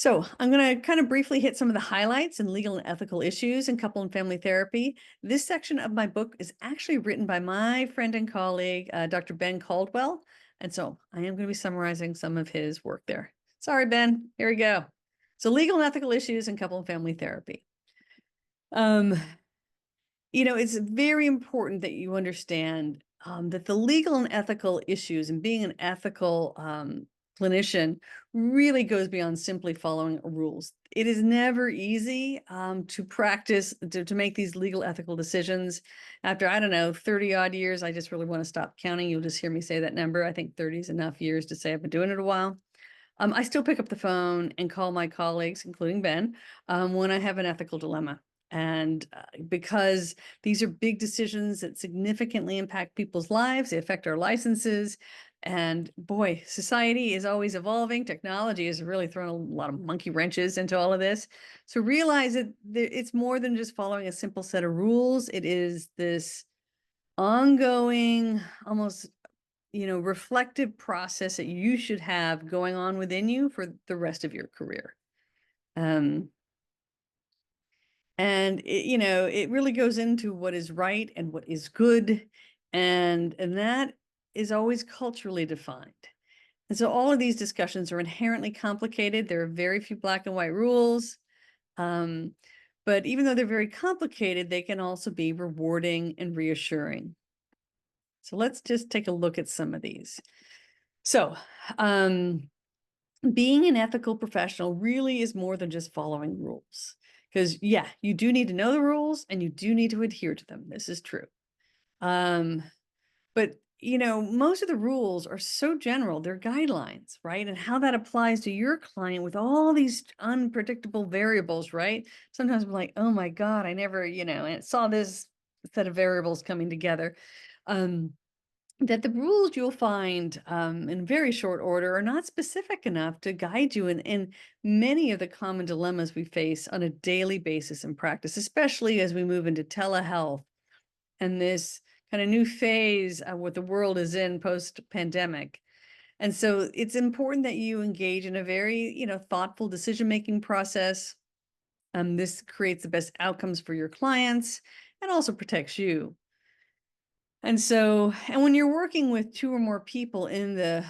So I'm going to kind of briefly hit some of the highlights in legal and ethical issues in couple and family therapy. This section of my book is actually written by my friend and colleague, Dr. Ben Caldwell. And so I am going to be summarizing some of his work there. Sorry, Ben. Here we go. So legal and ethical issues in couple and family therapy. It's very important that you understand that the legal and ethical issues and being an ethical clinician really goes beyond simply following rules. It is never easy to practice, to make these legal ethical decisions. After, I don't know, 30 odd years, I just really want to stop counting. You'll just hear me say that number. I think 30 is enough years to say I've been doing it a while. I still pick up the phone and call my colleagues, including Ben, when I have an ethical dilemma. And because these are big decisions that significantly impact people's lives, they affect our licenses. And boy, society is always evolving. Technology has really thrown a lot of monkey wrenches into all of this. So realize that it's more than just following a simple set of rules. It is this ongoing, almost reflective process that you should have going on within you for the rest of your career. And it really goes into what is right and what is good. And that is always culturally defined. And so all of these discussions are inherently complicated. There are very few black and white rules. But even though they're very complicated, they can also be rewarding and reassuring. So let's just take a look at some of these. So being an ethical professional really is more than just following rules. Because yeah, you do need to know the rules and you do need to adhere to them. This is true. But most of the rules are so general, they're guidelines, right? And how that applies to your client with all these unpredictable variables, right? Sometimes we're like, oh my God, I never, saw this set of variables coming together. That the rules you'll find in very short order are not specific enough to guide you in many of the common dilemmas we face on a daily basis in practice, especially as we move into telehealth and this kind of new phase of what the world is in post-pandemic. And so it's important that you engage in a very, thoughtful decision-making process. This creates the best outcomes for your clients and also protects you. And when you're working with two or more people in the,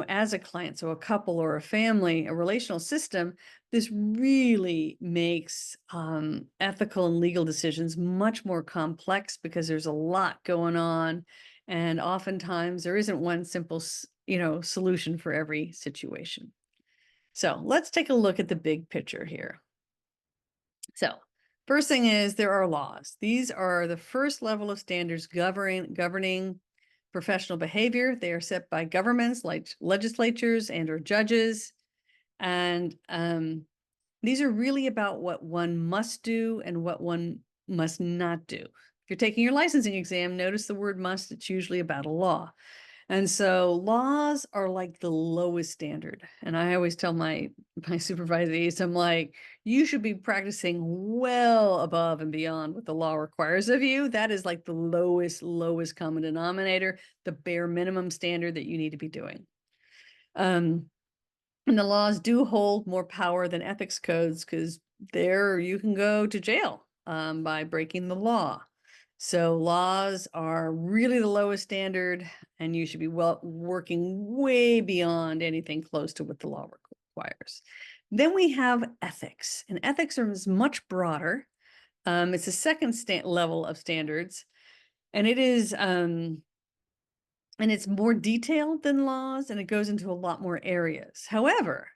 as a client, so a couple or a family, a relational system, this really makes ethical and legal decisions much more complex because there's a lot going on. And oftentimes there isn't one simple, solution for every situation. So let's take a look at the big picture here. So first thing is there are laws. These are the first level of standards governing professional behavior. They are set by governments like legislatures and or judges. And these are really about what one must do and what one must not do. If you're taking your licensing exam, notice the word must. It's usually about a law. And so laws are like the lowest standard. And I always tell my supervisees, I'm like, you should be practicing well above and beyond what the law requires of you. That is like the lowest common denominator, the bare minimum standard that you need to be doing. And the laws do hold more power than ethics codes because there you can go to jail by breaking the law. So laws are really the lowest standard, and you should be working way beyond anything close to what the law requires. Then we have ethics, and ethics is much broader. It's a second level of standards, and it is and it's more detailed than laws, and it goes into a lot more areas. However,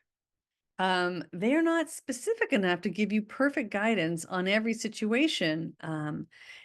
they are not specific enough to give you perfect guidance on every situation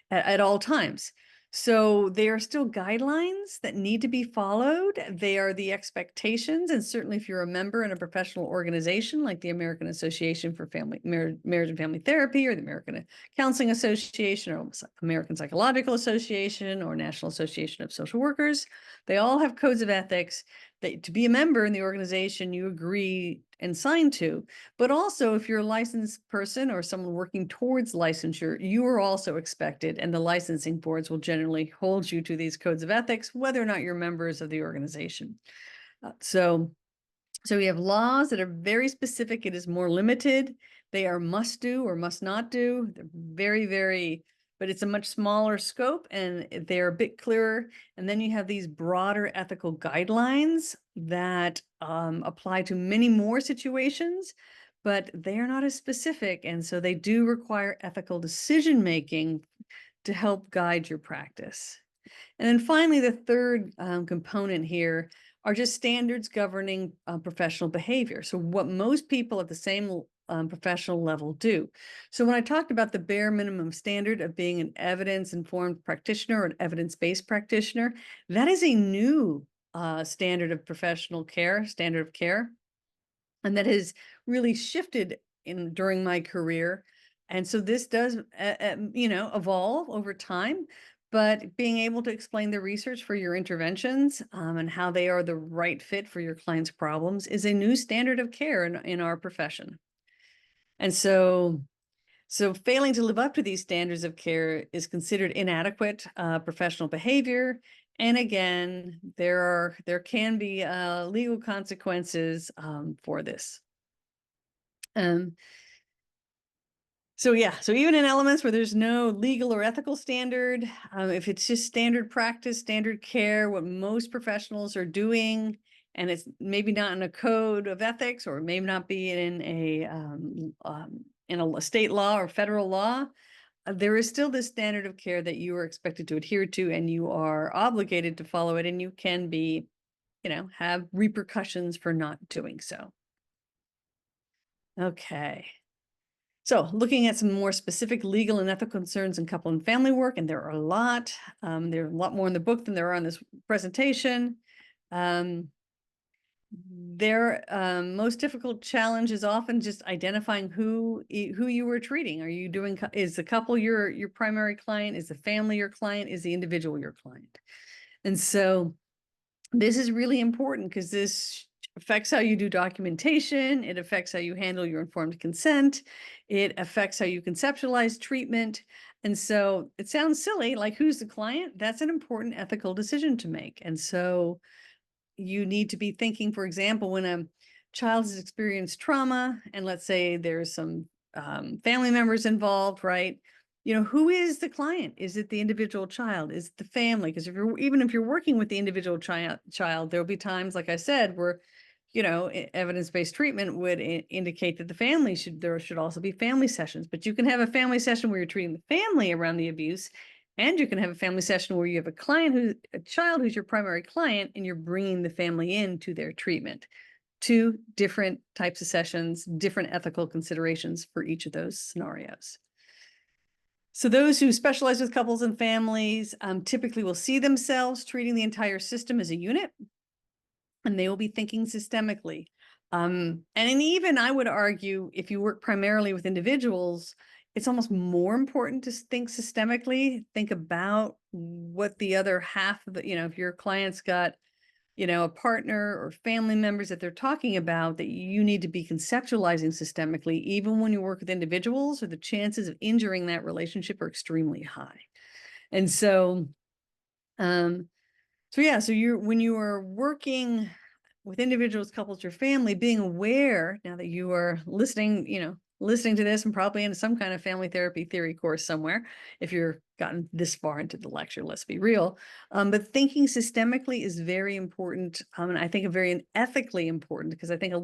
at all times. So they are still guidelines that need to be followed. They are the expectations. And certainly if you're a member in a professional organization like the American Association for Marriage and Family Therapy or the American Counseling Association or American Psychological Association or National Association of Social Workers, they all have codes of ethics that to be a member in the organization you agree and sign to. But also if you're a licensed person or someone working towards licensure, you are also expected, and the licensing boards will generally hold you to these codes of ethics, whether or not you're members of the organization. So So we have laws that are very specific. It is more limited. They are must do or must not do. They're very, very, but it's a much smaller scope and they're a bit clearer. And then you have these broader ethical guidelines that apply to many more situations, but they are not as specific. And so they do require ethical decision making to help guide your practice. And then finally, the third component here are just standards governing professional behavior. So what most people at the same professional level do. So when I talked about the bare minimum standard of being an evidence-informed practitioner or an evidence-based practitioner, that is a new standard of professional care, standard of care, and that has really shifted during my career. And so this does, evolve over time, but being able to explain the research for your interventions and how they are the right fit for your client's problems is a new standard of care in our profession. And so failing to live up to these standards of care is considered inadequate professional behavior. And again, there can be legal consequences for this. So even in elements where there's no legal or ethical standard, if it's just standard practice, standard care, what most professionals are doing, and it's maybe not in a code of ethics or maybe not be in a state law or federal law, there is still this standard of care that you are expected to adhere to, and you are obligated to follow it, and you can be, have repercussions for not doing so. Okay. So looking at some more specific legal and ethical concerns in couple and family work, and there are a lot. There are a lot more in the book than there are on this presentation. Their most difficult challenge is often just identifying who you were treating. Are you doing, is the couple your primary client? Is the family your client? Is the individual your client? And so this is really important because this affects how you do documentation. It affects how you handle your informed consent. It affects how you conceptualize treatment. And so it sounds silly, like who's the client? That's an important ethical decision to make. And so you need to be thinking, for example, when a child has experienced trauma, and let's say there's some family members involved, right? Who is the client? Is it the individual child? Is it the family? Because even if you're working with the individual child, there'll be times, like I said, where evidence-based treatment would indicate that there should also be family sessions. But you can have a family session where you're treating the family around the abuse, and you can have a family session where you have a child who's your primary client, and you're bringing the family into their treatment. Two different types of sessions, different ethical considerations for each of those scenarios. So those who specialize with couples and families typically will see themselves treating the entire system as a unit, and they will be thinking systemically. And even I would argue, if you work primarily with individuals, it's almost more important to think systemically, think about what the other half of the, if your client's got, a partner or family members that they're talking about, that you need to be conceptualizing systemically, even when you work with individuals, or the chances of injuring that relationship are extremely high. And so, when you are working with individuals, couples, your family, being aware now that you are listening to this and probably into some kind of family therapy theory course somewhere, if you're gotten this far into the lecture, let's be real. But thinking systemically is very important. And I think very ethically important, because I think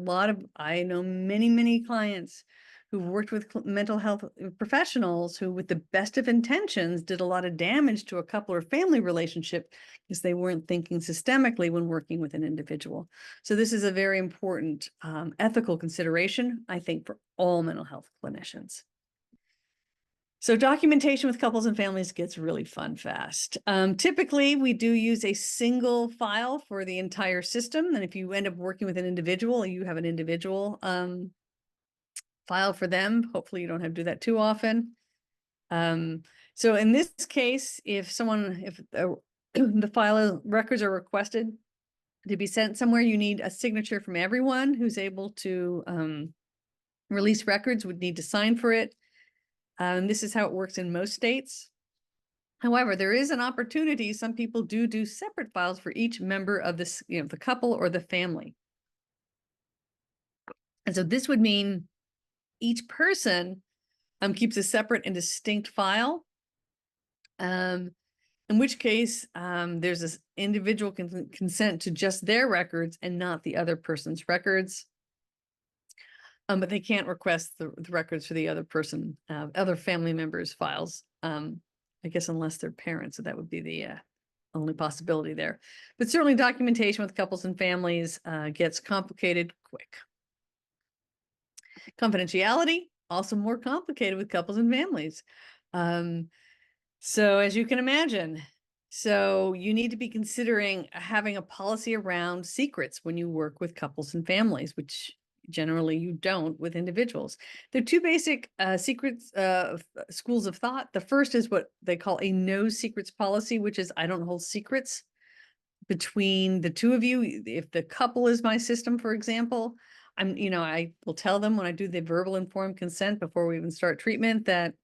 I know many, many clients who've worked with mental health professionals who, with the best of intentions, did a lot of damage to a couple or family relationship because they weren't thinking systemically when working with an individual. So this is a very important ethical consideration, I think, for all mental health clinicians. So documentation with couples and families gets really fun fast. Typically, we do use a single file for the entire system. And if you end up working with an individual, you have an individual file for them. Hopefully you don't have to do that too often. So in this case, if the file records are requested to be sent somewhere, you need a signature from everyone who's able to release records, would need to sign for it. This is how it works in most states. However, there is an opportunity. Some people do separate files for each member of this, the couple or the family. And so this would mean each person keeps a separate and distinct file. In which case, there's this individual consent to just their records and not the other person's records. But they can't request the records for the other person, other family members' files. I guess unless they're parents, so that would be the only possibility there. But certainly documentation with couples and families gets complicated quick. Confidentiality, also more complicated with couples and families. So as you can imagine, so you need to be considering having a policy around secrets when you work with couples and families, which generally you don't with individuals. There are two basic secrets schools of thought. The first is what they call a no secrets policy, which is I don't hold secrets between the two of you. If the couple is my system, for example, I will tell them when I do the verbal informed consent before we even start treatment that,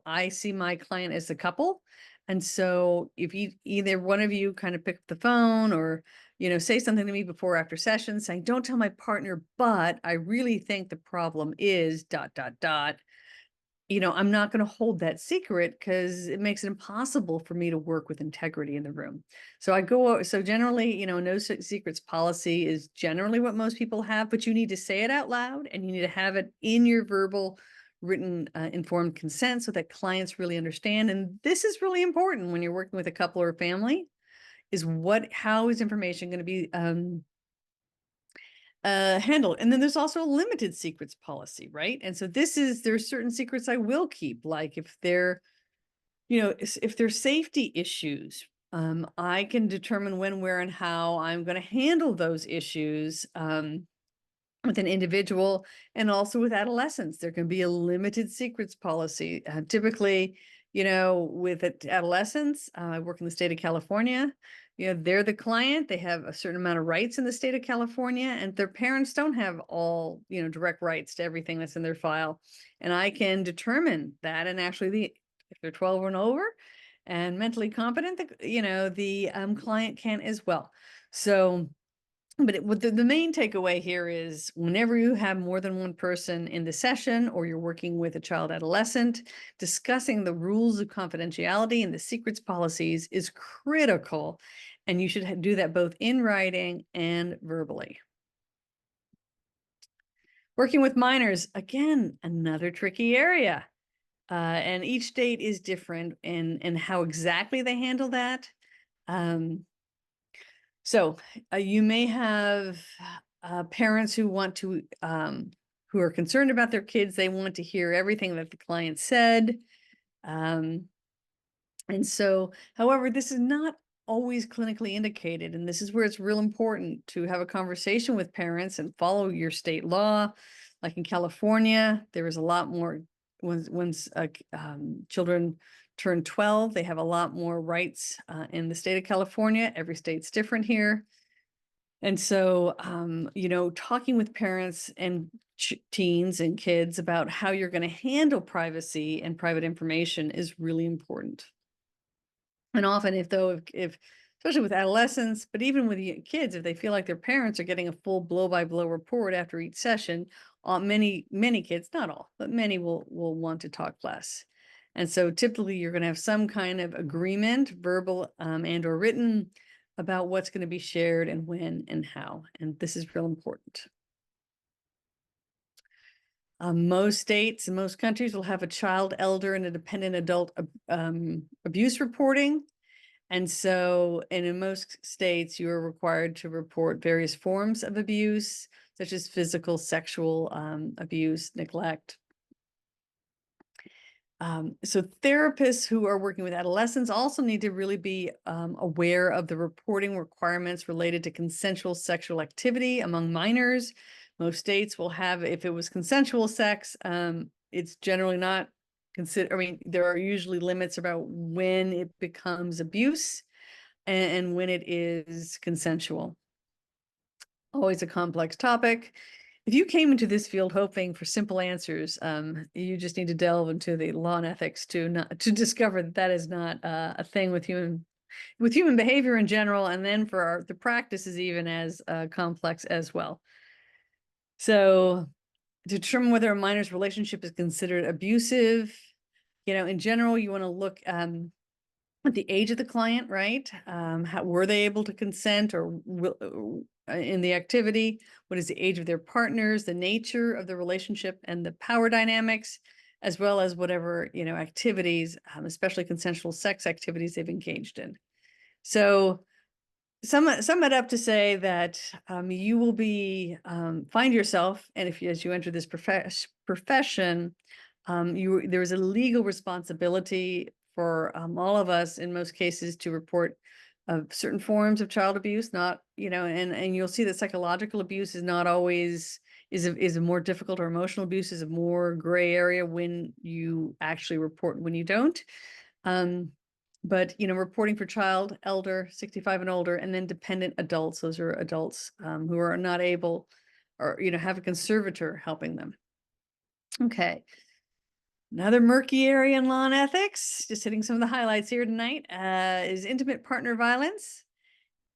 I see my client as a couple. And so if either one of you kind of pick up the phone or, say something to me before or after session saying, don't tell my partner, but I really think the problem is ... I'm not going to hold that secret because it makes it impossible for me to work with integrity in the room. So generally, no secrets policy is generally what most people have, but you need to say it out loud and you need to have it in your verbal written informed consent so that clients really understand. And this is really important when you're working with a couple or a family, is how is information going to be handled. And then there's also a limited secrets policy, right? And so there's certain secrets I will keep, like if there's safety issues, I can determine when, where, and how I'm going to handle those issues with an individual, and also with adolescents. There can be a limited secrets policy. Typically, with adolescents, I work in the state of California. They're the client. They have a certain amount of rights in the state of California, and their parents don't have all, direct rights to everything that's in their file. And I can determine that. And actually, if they're 12 and over and mentally competent, the client can as well. So, but the main takeaway here is whenever you have more than one person in the session or you're working with a child adolescent, discussing the rules of confidentiality and the secrets policies is critical. And you should do that both in writing and verbally. Working with minors, again, another tricky area. And each state is different in how exactly they handle that. So you may have parents who want to, who are concerned about their kids. They want to hear everything that the client said. And so, however, this is not always clinically indicated. And this is where it's real important to have a conversation with parents and follow your state law. Like in California, there is a lot more, once children turn 12, they have a lot more rights in the state of California. Every state's different here. And so, talking with parents and teens and kids about how you're going to handle privacy and private information is really important. And often if especially with adolescents, but even with kids, if they feel like their parents are getting a full blow-by-blow report after each session, many kids, not all, but many will want to talk less. And so typically you're going to have some kind of agreement, verbal and or written, about what's going to be shared and when and how. And this is real important. Most states and most countries will have a child, elder, and a dependent adult abuse reporting. And so, and in most states, you are required to report various forms of abuse, such as physical, sexual abuse, neglect. So therapists who are working with adolescents also need to really be aware of the reporting requirements related to consensual sexual activity among minors. Most states will have, if it was consensual sex, it's generally not considered. There are usually limits about when it becomes abuse and when it is consensual. Always a complex topic. If you came into this field hoping for simple answers, you just need to delve into the law and ethics to discover that is not a thing with human behavior in general, and then for the practice is even as complex as well. So to determine whether a minor's relationship is considered abusive, in general, you want to look at the age of the client, right? How were they able to consent or in the activity? What is the age of their partners, the nature of the relationship, and the power dynamics, as well as whatever activities, especially consensual sex activities they've engaged in. So sum it up to say that you will be find yourself, and as you enter this profession, there is a legal responsibility for all of us in most cases to report certain forms of child abuse. Not and you'll see that psychological abuse is not always is a more difficult, or emotional abuse is a more gray area when you actually report, when you don't. But reporting for child, elder, 65 and older, and then dependent adults. Those are adults who are not able, or have a conservator helping them. Okay. Another murky area in law and ethics, just hitting some of the highlights here tonight, is intimate partner violence.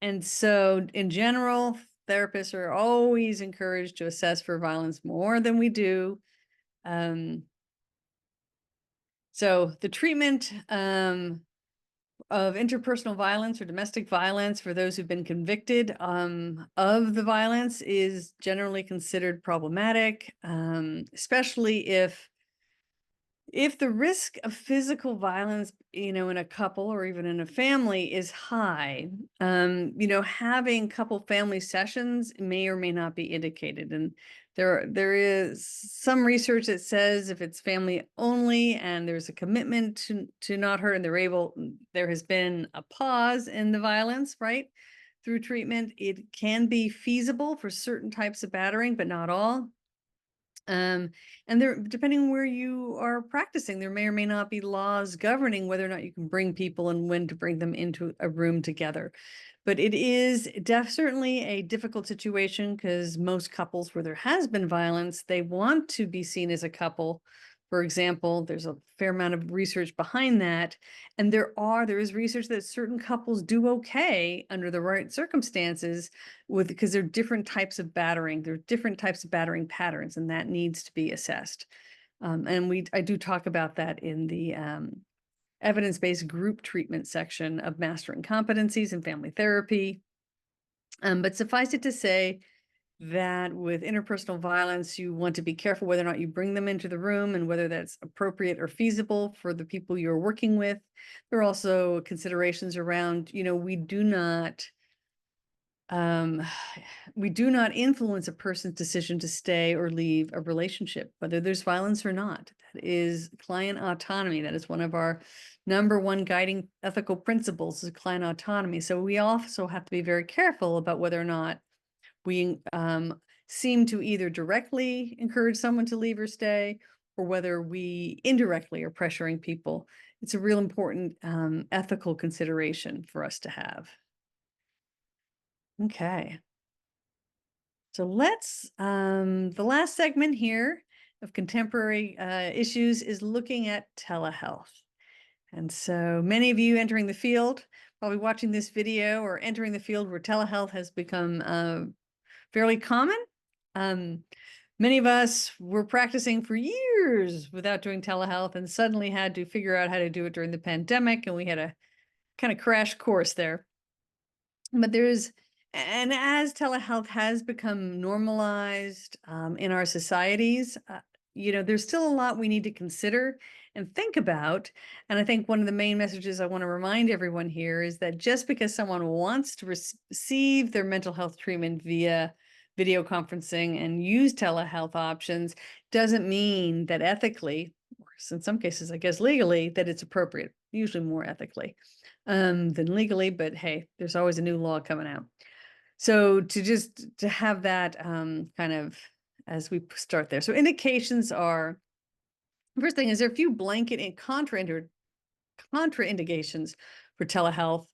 And so in general, therapists are always encouraged to assess for violence more than we do. So the treatment of interpersonal violence or domestic violence for those who've been convicted of the violence is generally considered problematic, especially if the risk of physical violence, in a couple or even in a family is high. Having couple family sessions may or may not be indicated. And there is some research that says if it's family only and there's a commitment to not hurt, and there has been a pause in the violence, right, through treatment, it can be feasible for certain types of battering, but not all. And depending on where you are practicing, there may or may not be laws governing whether or not you can bring people and when to bring them into a room together. But it is certainly a difficult situation, because most couples where there has been violence, they want to be seen as a couple. For example, there's a fair amount of research behind that. And there is research that certain couples do okay under the right circumstances, because there are different types of battering. There are different types of battering patterns, and that needs to be assessed. And I do talk about that in the evidence-based group treatment section of Mastering Competencies in Family Therapy. But suffice it to say that with interpersonal violence, you want to be careful whether or not you bring them into the room and whether that's appropriate or feasible for the people you're working with. There are also considerations around, we do not influence a person's decision to stay or leave a relationship, whether there's violence or not. That is client autonomy. That is one of our number one guiding ethical principles, is client autonomy. So we also have to be very careful about whether or not we seem to either directly encourage someone to leave or stay, or whether we indirectly are pressuring people. It's a real important ethical consideration for us to have. Okay. So the last segment here of contemporary issues is looking at telehealth. And so many of you entering the field, probably watching this video or entering the field where telehealth has become fairly common. Many of us were practicing for years without doing telehealth, and suddenly had to figure out how to do it during the pandemic, and we had a kind of crash course there. But and as telehealth has become normalized in our societies, there's still a lot we need to consider and think about. And I think one of the main messages I want to remind everyone here is that just because someone wants to receive their mental health treatment via video conferencing and use telehealth options doesn't mean that ethically, or in some cases, I guess legally, that it's appropriate, usually more ethically than legally, but hey, there's always a new law coming out. So to have that kind of as we start there. So indications are, first thing is there are a few blanket and contraindications for telehealth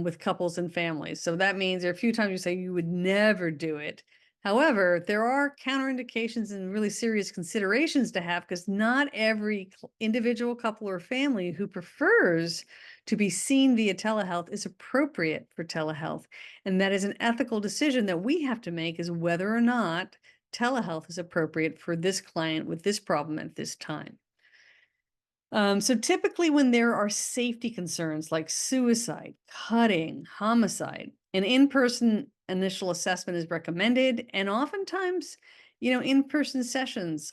with couples and families. So that means there are a few times you say you would never do it. However, there are counterindications and really serious considerations to have, because not every individual couple or family who prefers to be seen via telehealth is appropriate for telehealth. And that is an ethical decision that we have to make, is whether or not telehealth is appropriate for this client with this problem at this time. So typically when there are safety concerns like suicide, cutting, homicide, an in-person initial assessment is recommended. And oftentimes, in-person sessions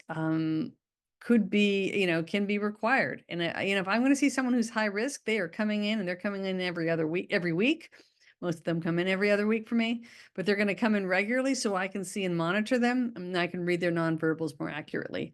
could be, can be required. And, if I'm going to see someone who's high risk, they are coming in and they're coming in every week. Most of them come in every other week for me, but they're going to come in regularly so I can see and monitor them and I can read their nonverbals more accurately.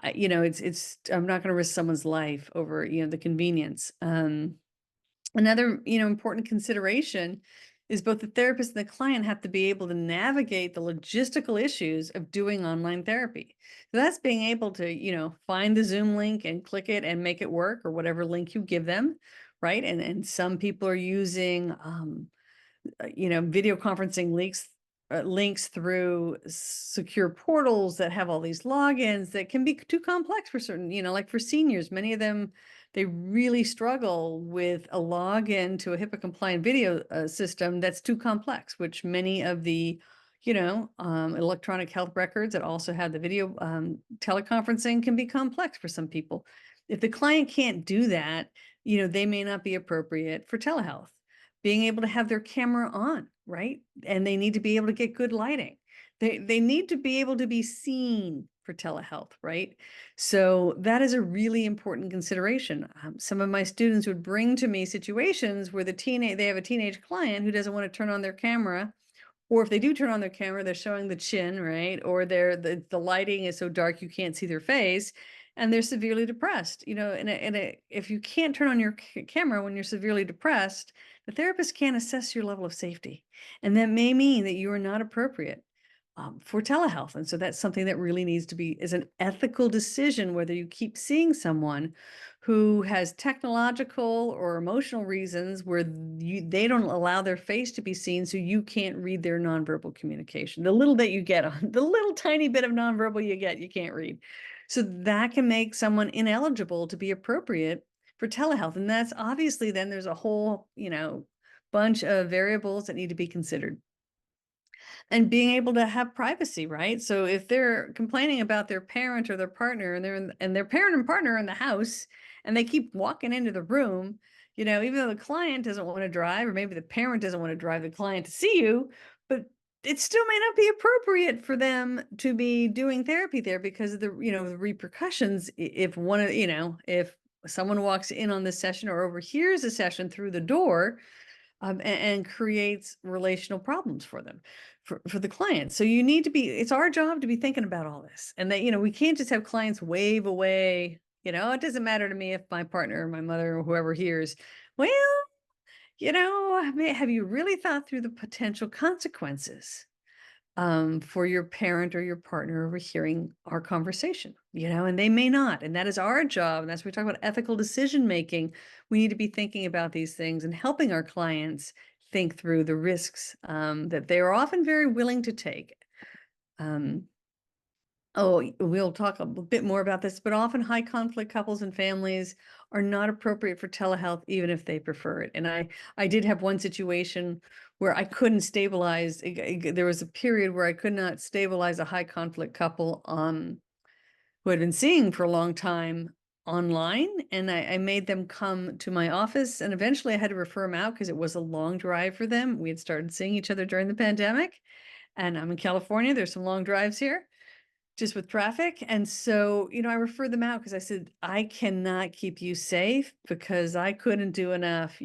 I'm not going to risk someone's life over, the convenience. Another, important consideration is both the therapist and the client have to be able to navigate the logistical issues of doing online therapy. So that's being able to, find the Zoom link and click it and make it work, or whatever link you give them, right? And some people are using video conferencing links through secure portals that have all these logins that can be too complex for certain, like for seniors, many of them, they really struggle with a login to a HIPAA compliant video system that's too complex, which many of the, electronic health records that also have the video teleconferencing can be complex for some people. If the client can't do that, they may not be appropriate for telehealth. Being able to have their camera on, right? And they need to be able to get good lighting. They need to be able to be seen for telehealth, right? So that is a really important consideration. Some of my students would bring to me situations where they have a teenage client who doesn't want to turn on their camera, or if they do turn on their camera, they're showing the chin, right? Or the lighting is so dark you can't see their face, and they're severely depressed. If you can't turn on your camera when you're severely depressed, the therapist can't assess your level of safety, and that may mean that you are not appropriate for telehealth. And so that's something that really needs to be is an ethical decision, whether you keep seeing someone who has technological or emotional reasons where they don't allow their face to be seen, so you can't read their nonverbal communication. The little that you get on the little tiny bit of nonverbal you get, you can't read. So that can make someone ineligible to be appropriate for telehealth. And that's obviously then there's a whole, bunch of variables that need to be considered. And being able to have privacy, right? So if they're complaining about their parent or their partner and their parent and partner are in the house and they keep walking into the room, even though the client doesn't want to drive, or maybe the parent doesn't want to drive the client to see you, but it still may not be appropriate for them to be doing therapy there because of the, the repercussions. If if someone walks in on this session or overhears a session through the door, and creates relational problems for them, for the client. So it's our job to be thinking about all this, and that, we can't just have clients wave away, it doesn't matter to me if my partner or my mother or whoever hears. Well, have you really thought through the potential consequences for your parent or your partner overhearing our conversation, and they may not. And that is our job. And that's when we talk about ethical decision making. We need to be thinking about these things and helping our clients think through the risks that they are often very willing to take. We'll talk a bit more about this, but often high conflict couples and families are not appropriate for telehealth, even if they prefer it. And I did have one situation where I couldn't stabilize. There was a period where I could not stabilize a high conflict couple who had been seeing for a long time online. And I made them come to my office, and eventually I had to refer them out because it was a long drive for them. We had started seeing each other during the pandemic, and I'm in California. There's some long drives here just with traffic. And so, I referred them out because I said, I cannot keep you safe because I couldn't do enough,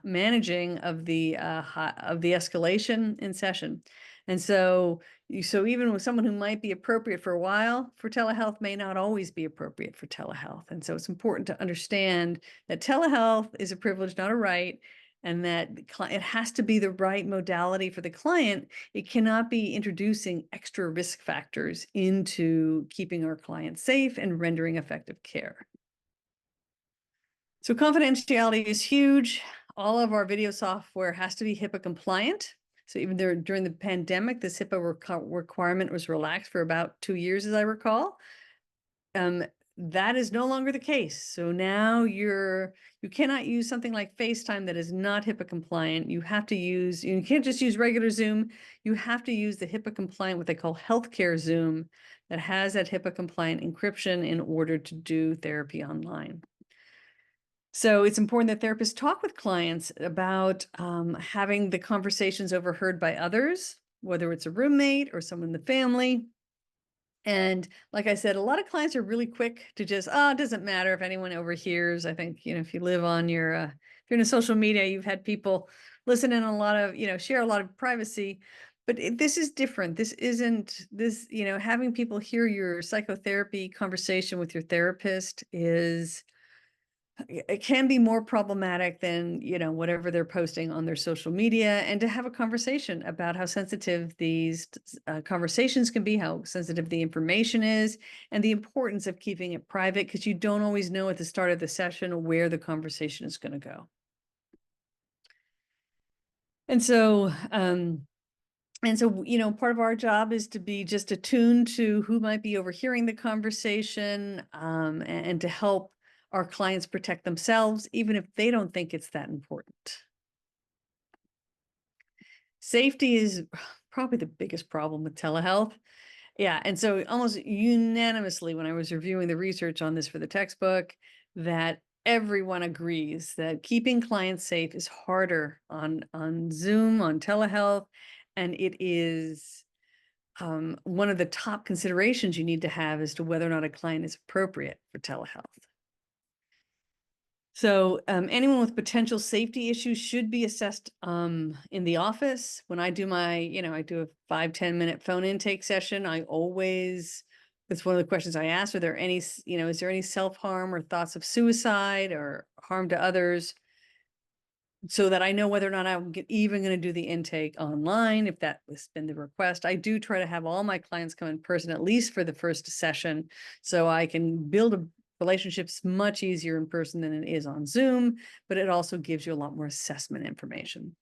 managing of the escalation in session. And so even with someone who might be appropriate for a while for telehealth may not always be appropriate for telehealth. And so it's important to understand that telehealth is a privilege, not a right, and that it has to be the right modality for the client. It cannot be introducing extra risk factors into keeping our clients safe and rendering effective care. So confidentiality is huge. All of our video software has to be HIPAA compliant. So even during the pandemic, this HIPAA requirement was relaxed for about 2 years, as I recall. that is no longer the case. So now you cannot use something like FaceTime that is not HIPAA compliant. You can't just use regular Zoom. You have to use the HIPAA compliant, what they call healthcare Zoom, that has that HIPAA compliant encryption in order to do therapy online. So it's important that therapists talk with clients about having the conversations overheard by others, whether it's a roommate or someone in the family. And like I said, a lot of clients are really quick to just, oh, it doesn't matter if anyone overhears. I think, if you live on if you're in a social media, you've had people listen in a lot of, share a lot of privacy. But this is different. This isn't having people hear your psychotherapy conversation with your therapist it can be more problematic than whatever they're posting on their social media, and to have a conversation about how sensitive these conversations can be, how sensitive the information is, and the importance of keeping it private, because you don't always know at the start of the session where the conversation is going to go. And so part of our job is to be just attuned to who might be overhearing the conversation, and to help our clients protect themselves, even if they don't think it's that important. Safety is probably the biggest problem with telehealth. Yeah, and so almost unanimously, when I was reviewing the research on this for the textbook, that everyone agrees that keeping clients safe is harder on Zoom, on telehealth, and it is one of the top considerations you need to have as to whether or not a client is appropriate for telehealth. So anyone with potential safety issues should be assessed in the office. When I do I do a 5-10 minute phone intake session, it's one of the questions I ask, is there any self-harm or thoughts of suicide or harm to others, so that I know whether or not I'm even going to do the intake online, if that has been the request. I do try to have all my clients come in person, at least for the first session, so I can build relationships much easier in person than it is on Zoom, but it also gives you a lot more assessment information.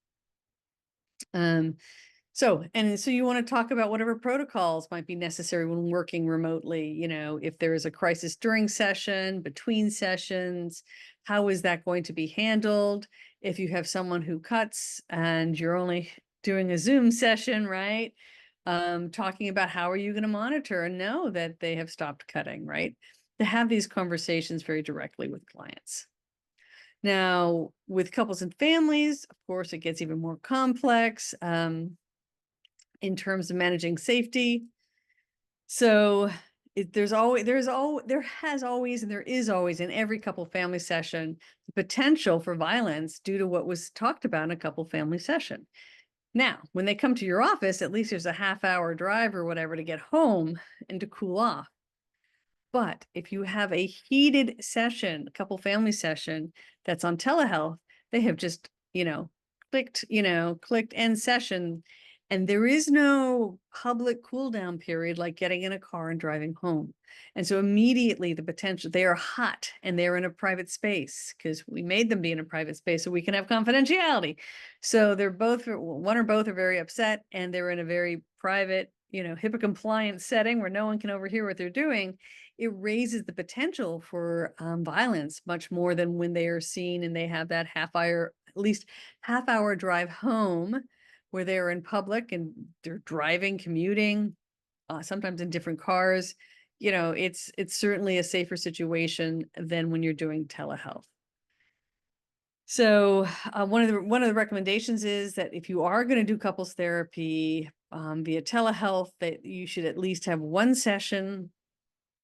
So you want to talk about whatever protocols might be necessary when working remotely. If there is a crisis during session, between sessions, how is that going to be handled? If you have someone who cuts and you're only doing a Zoom session, right? Talking about how are you going to monitor and know that they have stopped cutting, right? To have these conversations very directly with clients. Now, with couples and families, of course, it gets even more complex in terms of managing safety. So there is always in every couple family session the potential for violence due to what was talked about in a couple family session. Now, when they come to your office, at least there's a half-hour drive or whatever to get home and to cool off. But if you have a heated session, a couple family session that's on telehealth, they have just, clicked end session, and there is no public cool down period like getting in a car and driving home. And so immediately they are hot and they're in a private space because we made them be in a private space so we can have confidentiality. So one or both are very upset, and they're in a very private, HIPAA compliant setting where no one can overhear what they're doing. It raises the potential for violence much more than when they are seen and they have that half-hour drive home where they're in public and they're driving, commuting, sometimes in different cars. It's certainly a safer situation than when you're doing telehealth. So one of the recommendations is that if you are going to do couples therapy via telehealth, that you should at least have one session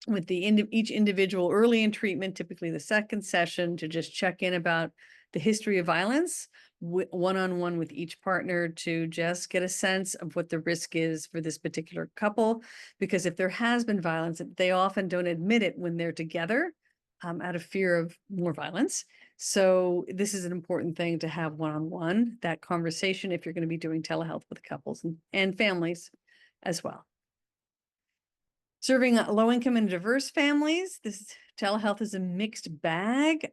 with each individual early in treatment, typically the second session, to just check in about the history of violence, one-on-one with each partner, to just get a sense of what the risk is for this particular couple. Because if there has been violence, they often don't admit it when they're together out of fear of more violence. So this is an important thing to have one-on-one, that conversation, if you're going to be doing telehealth with couples and families as well. Serving low-income and diverse families, this telehealth is a mixed bag.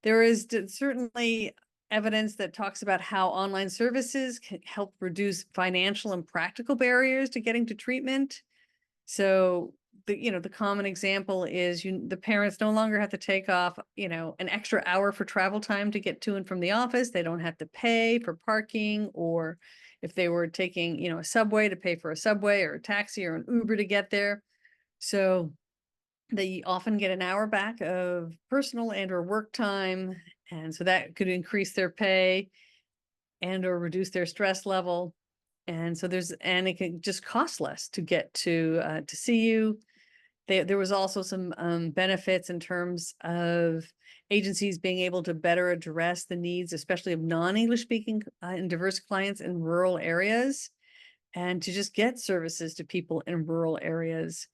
There is certainly evidence that talks about how online services can help reduce financial and practical barriers to getting to treatment. So the common example is the parents no longer have to take off, an extra hour for travel time to get to and from the office. They don't have to pay for parking, or if they were taking, a subway, to pay for a subway or a taxi or an Uber to get there. So they often get an hour back of personal and or work time. And so that could increase their pay and or reduce their stress level. And so and it can just cost less to get to see you. There was also some benefits in terms of agencies being able to better address the needs, especially of non-English speaking and diverse clients in rural areas, and to just get services to people in rural areas.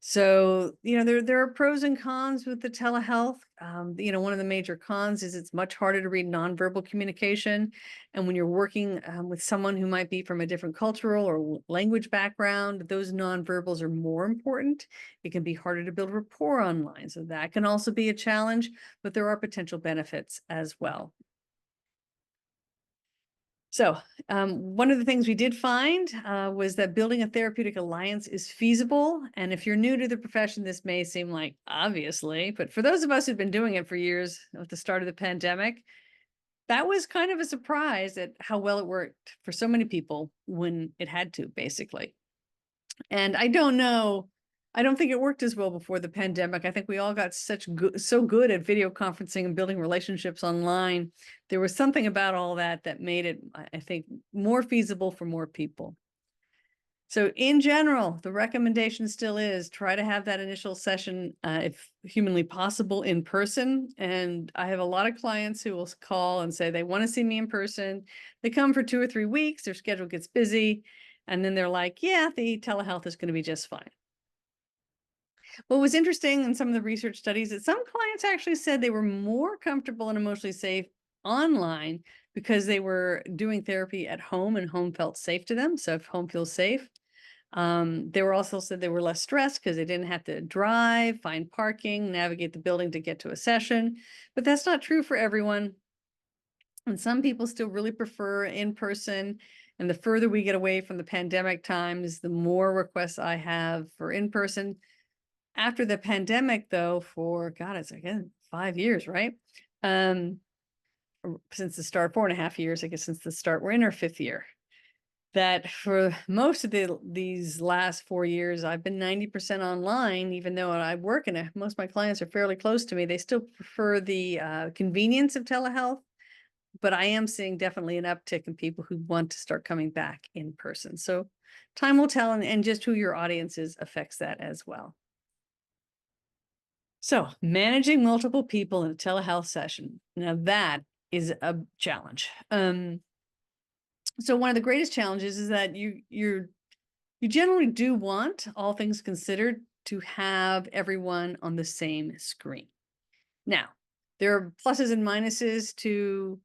So, there are pros and cons with the telehealth. One of the major cons is it's much harder to read nonverbal communication. And when you're working with someone who might be from a different cultural or language background, those nonverbals are more important. It can be harder to build rapport online. So that can also be a challenge, but there are potential benefits as well. So one of the things we did find was that building a therapeutic alliance is feasible. And if you're new to the profession, this may seem like obviously, but for those of us who've been doing it for years at the start of the pandemic, that was kind of a surprise at how well it worked for so many people when it had to, basically. And I don't think it worked as well before the pandemic. I think we all got so good at video conferencing and building relationships online. There was something about all that that made it, I think, more feasible for more people. So in general, the recommendation still is try to have that initial session, if humanly possible, in person. And I have a lot of clients who will call and say they want to see me in person. They come for 2 or 3 weeks, their schedule gets busy, and then they're like, yeah, the telehealth is going to be just fine. What was interesting in some of the research studies that some clients actually said they were more comfortable and emotionally safe online because they were doing therapy at home and home felt safe to them. So if home feels safe, they were also said they were less stressed because they didn't have to drive, find parking, navigate the building to get to a session. But that's not true for everyone. And some people still really prefer in person. And the further we get away from the pandemic times, the more requests I have for in person. After the pandemic, though, for God, it's again 5 years, right? Since the start, 4.5 years, I guess, since the start, we're in our 5th year. That for most of these last 4 years, I've been 90% online, even though I work in most of my clients are fairly close to me. They still prefer the convenience of telehealth, but I am seeing definitely an uptick in people who want to start coming back in person. So time will tell, and just who your audience is affects that as well. So managing multiple people in a telehealth session. Now that is a challenge. So one of the greatest challenges is that you generally do want, all things considered, to have everyone on the same screen. Now, there are pluses and minuses to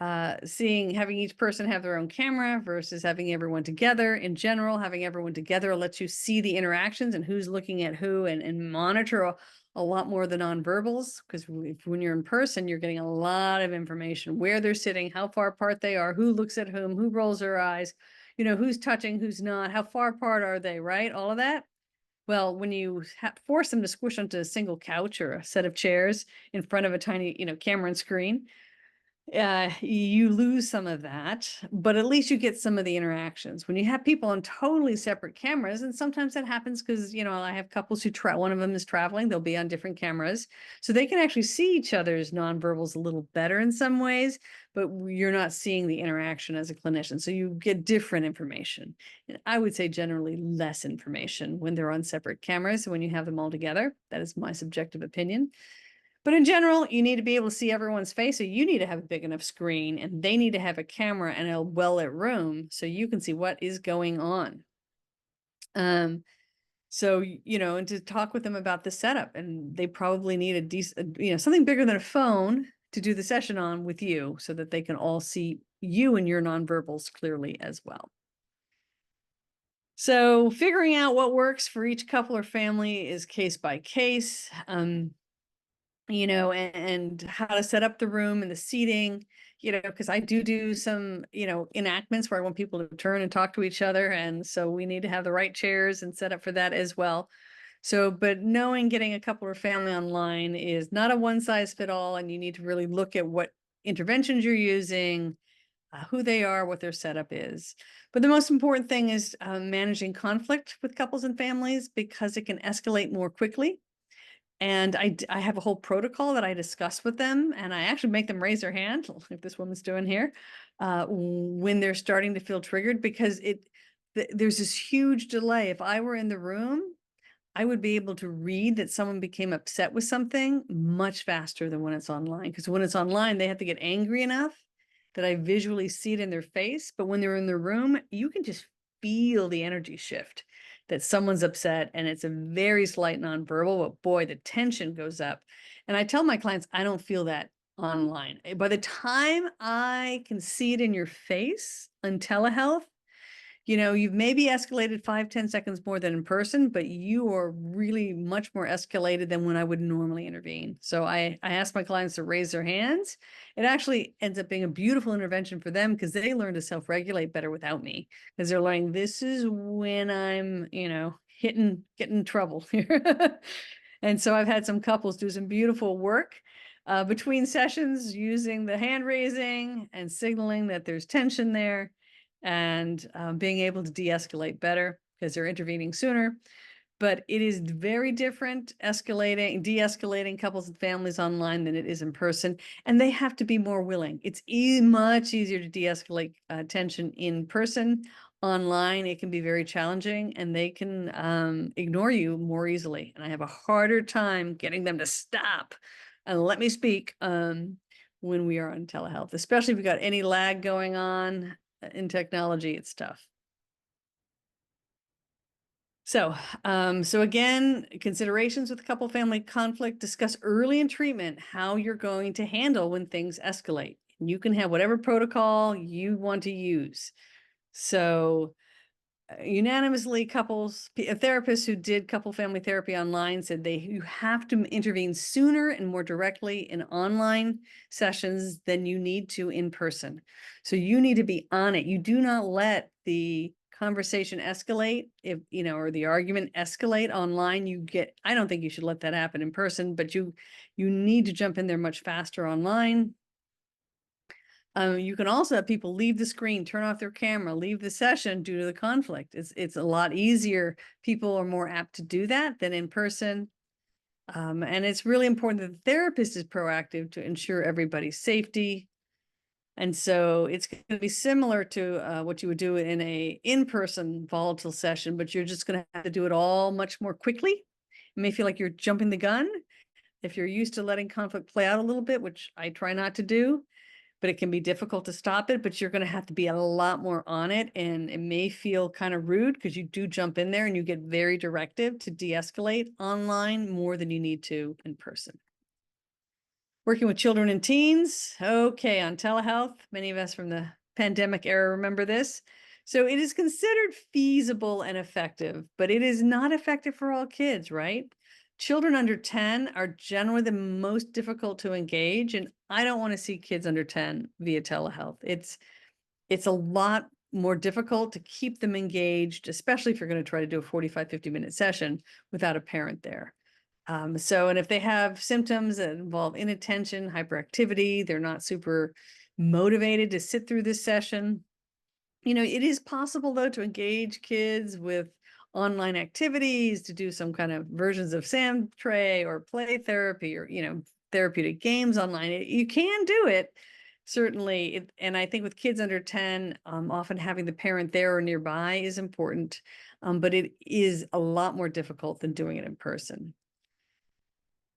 having each person have their own camera versus having everyone together. In general, having everyone together lets you see the interactions and who's looking at who, and monitor a lot more of the nonverbals, because when you're in person, you're getting a lot of information: where they're sitting, how far apart they are, who looks at whom, who rolls their eyes, who's touching, who's not, how far apart are they, right? All of that. Well, when you force them to squish onto a single couch or a set of chairs in front of a tiny, camera and screen, you lose some of that, but at least you get some of the interactions. When you have people on totally separate cameras, and sometimes that happens because, I have couples who one of them is traveling, they'll be on different cameras. So they can actually see each other's nonverbals a little better in some ways, but you're not seeing the interaction as a clinician. So you get different information. And I would say generally less information when they're on separate cameras. When you have them all together, that is my subjective opinion. But in general, you need to be able to see everyone's face. So you need to have a big enough screen, and they need to have a camera and a well-lit room so you can see what is going on. So, and to talk with them about the setup, and they probably need a decent, something bigger than a phone to do the session on with you so that they can all see you and your nonverbals clearly as well. So figuring out what works for each couple or family is case by case. And how to set up the room and the seating, because I do some, enactments where I want people to turn and talk to each other. And so we need to have the right chairs and set up for that as well. So, but knowing getting a couple or family online is not a one size fit all, and you need to really look at what interventions you're using, who they are, what their setup is. But the most important thing is managing conflict with couples and families because it can escalate more quickly. And I have a whole protocol that I discuss with them, and I actually make them raise their hand, like this woman's doing here, when they're starting to feel triggered, because there's this huge delay. If I were in the room, I would be able to read that someone became upset with something much faster than when it's online. Because when it's online, they have to get angry enough that I visually see it in their face. But when they're in the room, you can just feel the energy shift that someone's upset, and it's a very slight nonverbal, but boy, the tension goes up. And I tell my clients, I don't feel that online. By the time I can see it in your face on telehealth, you've maybe escalated 5-10 seconds more than in person, but you are really much more escalated than when I would normally intervene. So I ask my clients to raise their hands. It actually ends up being a beautiful intervention for them because they learn to self-regulate better without me, because they're learning this is when I'm, getting in trouble here. And so I've had some couples do some beautiful work between sessions using the hand raising and signaling that there's tension there, and being able to de-escalate better because they're intervening sooner. But it is very different de-escalating couples and families online than it is in person. And they have to be more willing. It's much easier to de-escalate tension in person. Online, it can be very challenging, and they can ignore you more easily. And I have a harder time getting them to stop and let me speak when we are on telehealth, especially if we've got any lag going on in technology. It's tough. So again, considerations with couple family conflict: discuss early in treatment how you're going to handle when things escalate. You can have whatever protocol you want to use. So unanimously, therapists who did couple family therapy online said you have to intervene sooner and more directly in online sessions than you need to in person. So you need to be on it. You do not let the conversation escalate, or the argument escalate online. I don't think you should let that happen in person, but you need to jump in there much faster online. You can also have people leave the screen, turn off their camera, leave the session due to the conflict. It's a lot easier. People are more apt to do that than in person. And it's really important that the therapist is proactive to ensure everybody's safety. And so it's going to be similar to what you would do in a in-person volatile session, but you're just going to have to do it all much more quickly. It may feel like you're jumping the gun if you're used to letting conflict play out a little bit, which I try not to do. But it can be difficult to stop it, but you're going to have to be a lot more on it. And it may feel kind of rude because you do jump in there and you get very directive to de-escalate online more than you need to in person. Working with children and teens. Okay, on telehealth, many of us from the pandemic era remember this. So it is considered feasible and effective, but it is not effective for all kids, right? Children under 10 are generally the most difficult to engage, and I don't want to see kids under 10 via telehealth. It's a lot more difficult to keep them engaged, especially if you're going to try to do a 45-50-minute session without a parent there. And if they have symptoms that involve inattention, hyperactivity, they're not super motivated to sit through this session. It is possible, though, to engage kids with online activities, to do some kind of versions of sand tray or play therapy, or, therapeutic games online. You can do it, certainly. And I think with kids under 10, often having the parent there or nearby is important, but it is a lot more difficult than doing it in person.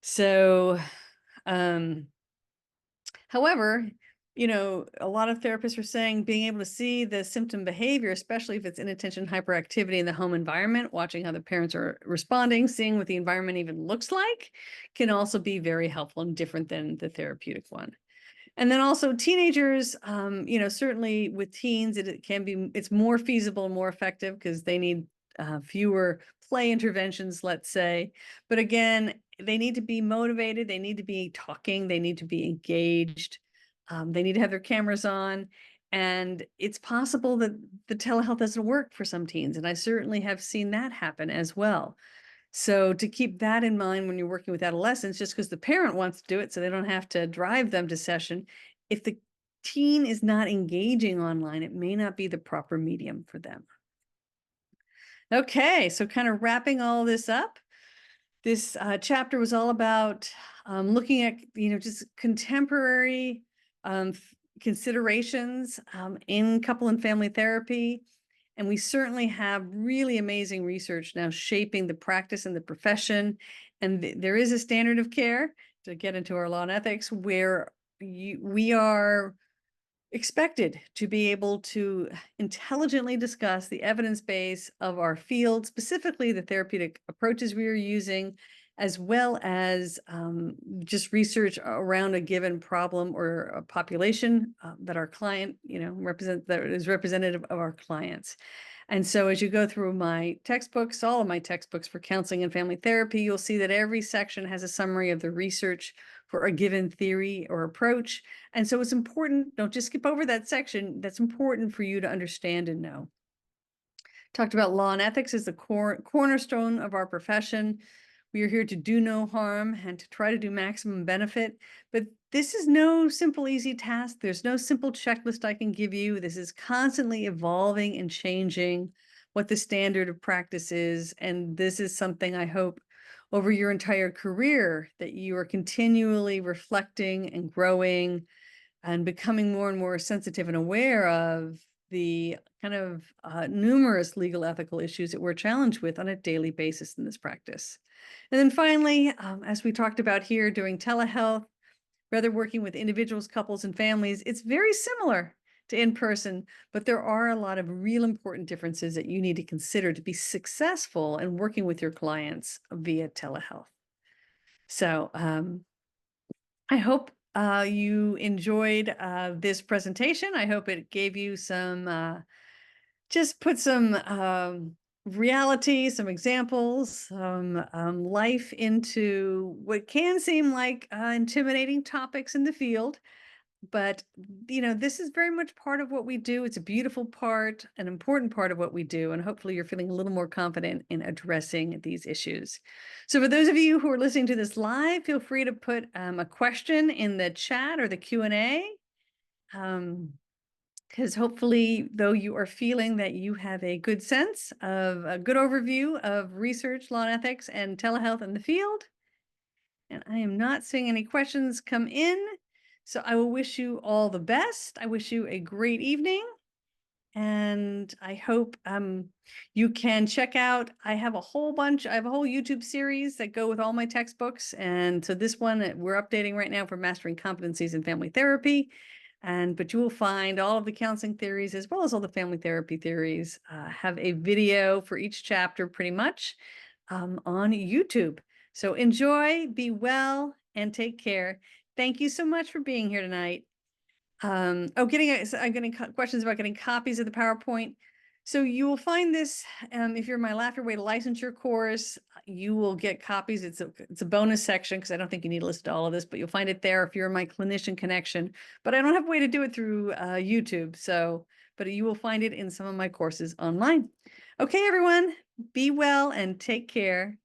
So, however, a lot of therapists are saying being able to see the symptom behavior, especially if it's inattention, hyperactivity in the home environment, watching how the parents are responding, seeing what the environment even looks like, can also be very helpful and different than the therapeutic one. And then also teenagers, certainly with teens, it's more feasible, more effective because they need fewer play interventions, let's say. But again, they need to be motivated. They need to be talking. They need to be engaged. They need to have their cameras on. And it's possible that the telehealth doesn't work for some teens. And I certainly have seen that happen as well. So to keep that in mind when you're working with adolescents, just because the parent wants to do it so they don't have to drive them to session, if the teen is not engaging online, it may not be the proper medium for them. Okay, so kind of wrapping all this up, this chapter was all about looking at, just contemporary considerations in couple and family therapy. And we certainly have really amazing research now shaping the practice and the profession. And there is a standard of care, to get into our law and ethics, where we are expected to be able to intelligently discuss the evidence base of our field, specifically the therapeutic approaches we are using, as well as just research around a given problem or a population that our client, that is representative of our clients. And so as you go through my textbooks, all of my textbooks for counseling and family therapy, you'll see that every section has a summary of the research for a given theory or approach. And so it's important, don't just skip over that section. That's important for you to understand and know. Talked about law and ethics as the cornerstone of our profession. We are here to do no harm and to try to do maximum benefit. But this is no simple, easy task. There's no simple checklist I can give you. This is constantly evolving and changing what the standard of practice is. And this is something I hope over your entire career that you are continually reflecting and growing and becoming more and more sensitive and aware of the kind of numerous legal ethical issues that we're challenged with on a daily basis in this practice. And then finally, as we talked about here, doing telehealth, whether working with individuals, couples, and families, it's very similar to in-person, but there are a lot of real important differences that you need to consider to be successful in working with your clients via telehealth. So I hope you enjoyed this presentation. I hope it gave you some, just put some reality, some examples, some life into what can seem like intimidating topics in the field. But, this is very much part of what we do. It's a beautiful part, an important part of what we do. And hopefully you're feeling a little more confident in addressing these issues. So for those of you who are listening to this live, feel free to put a question in the chat or the Q&A. Because hopefully, though, you are feeling that you have a good sense of a good overview of research, law and ethics, and telehealth in the field. And I am not seeing any questions come in. So I will wish you all the best. I wish you a great evening. And I hope you can check out, I have a whole YouTube series that go with all my textbooks. And so this one we're updating right now for Mastering Competencies in Family Therapy. But you will find all of the counseling theories as well as all the family therapy theories have a video for each chapter pretty much on YouTube. So enjoy, be well, and take care. Thank you so much for being here tonight. I'm getting questions about getting copies of the PowerPoint. So you will find this, if you're in my Laugh Your Way to Licensure course, you will get copies. It's a bonus section because I don't think you need to listen to all of this, but you'll find it there if you're in my clinician connection. But I don't have a way to do it through YouTube. But you will find it in some of my courses online. Okay, everyone, be well and take care.